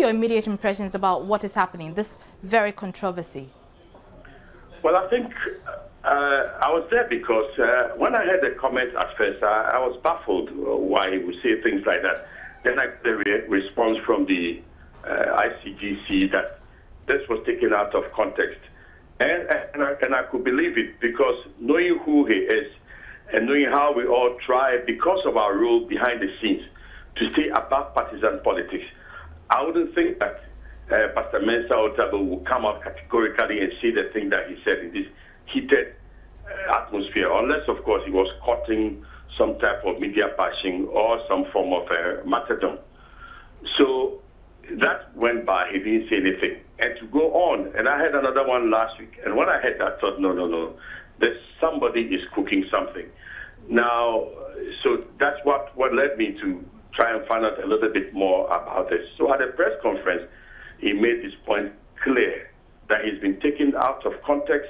your immediate impressions about what is happening, this very controversy? Well, I think I was there because when I heard the comments at first, I was baffled why he would say things like that. Then I got the response from the ICGC that this was taken out of context. And I could believe it, because knowing who he is and knowing how we all try, because of our role behind the scenes, to stay above partisan politics, I wouldn't think that Pastor Mensa Otabil will come out categorically and say the thing that he said in this heated atmosphere, unless, of course, he was courting some type of media bashing or some form of martyrdom. So that went by, he didn't say anything. And to go on, and I had another one last week, and when I heard that, I thought, no, there's somebody is cooking something. Now, so that's what led me to try and find out a little bit more about this. So at the press conference, he made this point clear, that he's been taken out of context.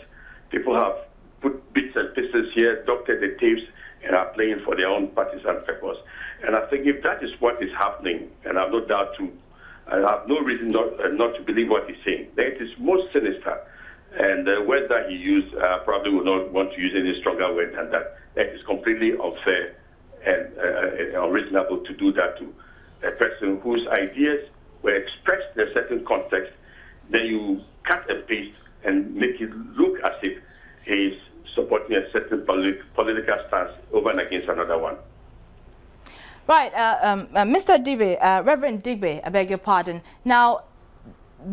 People have put bits and pieces here, doctored the tapes, and are playing for their own partisan purpose. And I think if that is what is happening, and I have no doubt I have no reason not to believe what he's saying, then it is most sinister. And the word that he used, probably would not want to use any stronger word than that. That is completely unfair and unreasonable to do that to a person whose ideas were expressed in a certain context. Then you cut and paste and make it look as if he's supporting a certain political stance over and against another one. Right, Mr. Digbe, Reverend Digbe, I beg your pardon. Now,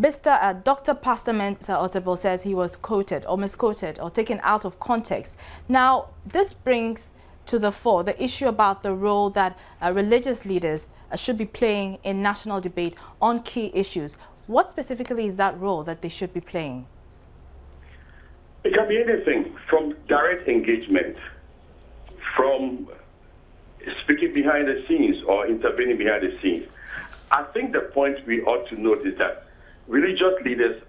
Dr. Pastor Mensa Otabil says he was quoted or misquoted or taken out of context. Now, this brings to the fore the issue about the role that religious leaders should be playing in national debate on key issues. What specifically is that role that they should be playing? It can be anything from direct engagement, from speaking behind the scenes or intervening behind the scenes. I think the point we ought to note is that religious leaders,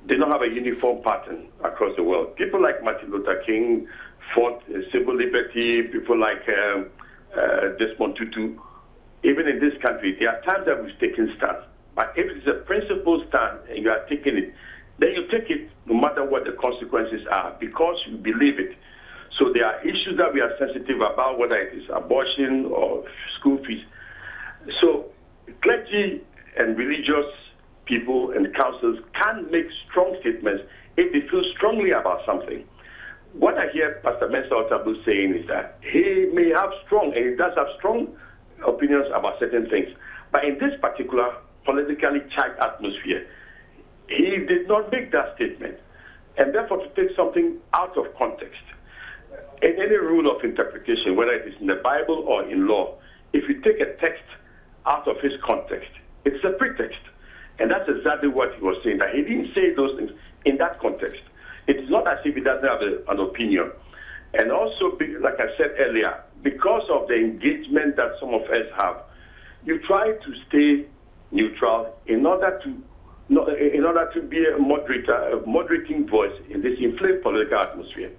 they don't have a uniform pattern across the world. People like Martin Luther King fought civil liberty, people like Desmond Tutu. Even in this country, there are times that we've taken stands. But if it's a principled stand and you are taking it, then you take it no matter what the consequences are, because you believe it. So there are issues that we are sensitive about, whether it is abortion or school fees. So clergy and religious people and councils can make strong statements if they feel strongly about something. What I hear Pastor Mensa Otabil saying is that he may have strong, and he does have strong opinions about certain things. But in this particular politically charged atmosphere, he did not make that statement. And therefore, to take something out of context, in any rule of interpretation, whether it is in the Bible or in law, if you take a text out of his context, it's a pretext. And that's exactly what he was saying, that he didn't say those things in that context. It's not as if he doesn't have an opinion. And also, like I said earlier, because of the engagement that some of us have, you try to stay neutral in order to be a moderating voice in this inflamed political atmosphere.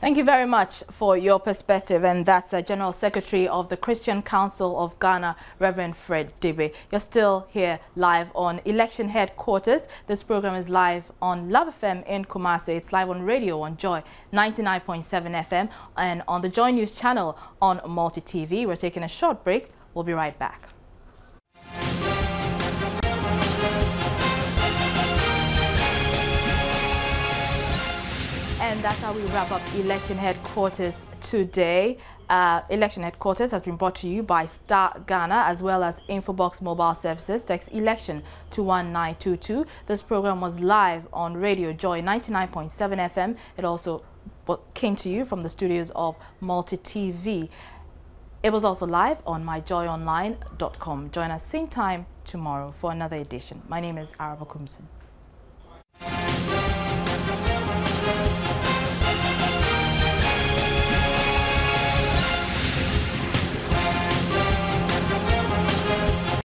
Thank you very much for your perspective, and that's General Secretary of the Christian Council of Ghana, Reverend Fred Digbe. You're still here live on Election Headquarters. This program is live on Love FM in Kumasi. It's live on radio on Joy 99.7 FM and on the Joy News channel on Multi TV. We're taking a short break. We'll be right back. And that's how we wrap up Election Headquarters today. Election Headquarters has been brought to you by Star Ghana as well as Infobox Mobile Services. Text election to 1922. This program was live on Radio Joy 99.7 FM. It also came to you from the studios of Multi TV. It was also live on myjoyonline.com. Join us same time tomorrow for another edition. My name is Araba Kumsin.